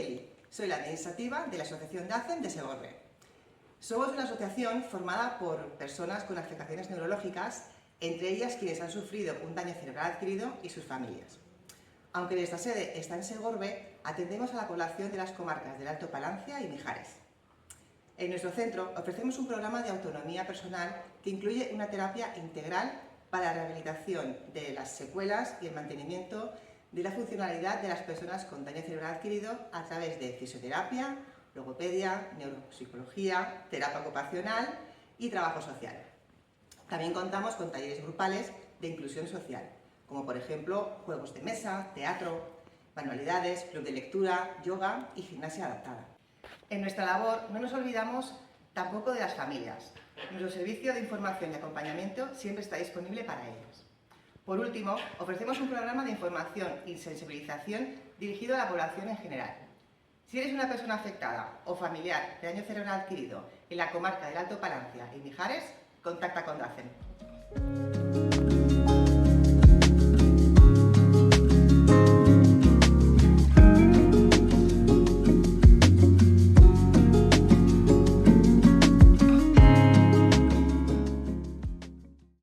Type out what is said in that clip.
Eli, soy la administrativa de la Asociación DACEN de Segorbe. Somos una asociación formada por personas con afectaciones neurológicas, entre ellas quienes han sufrido un daño cerebral adquirido y sus familias. Aunque nuestra sede está en Segorbe, atendemos a la población de las comarcas del Alto Palancia y Mijares. En nuestro centro ofrecemos un programa de autonomía personal que incluye una terapia integral para la rehabilitación de las secuelas y el mantenimiento de la funcionalidad de las personas con daño cerebral adquirido a través de fisioterapia, logopedia, neuropsicología, terapia ocupacional y trabajo social. También contamos con talleres grupales de inclusión social, como por ejemplo juegos de mesa, teatro, manualidades, club de lectura, yoga y gimnasia adaptada. En nuestra labor no nos olvidamos tampoco de las familias. Nuestro servicio de información y acompañamiento siempre está disponible para ellas. Por último, ofrecemos un programa de información y sensibilización dirigido a la población en general. Si eres una persona afectada o familiar de daño cerebral adquirido en la comarca del Alto Palancia y Mijares, contacta con DACEN.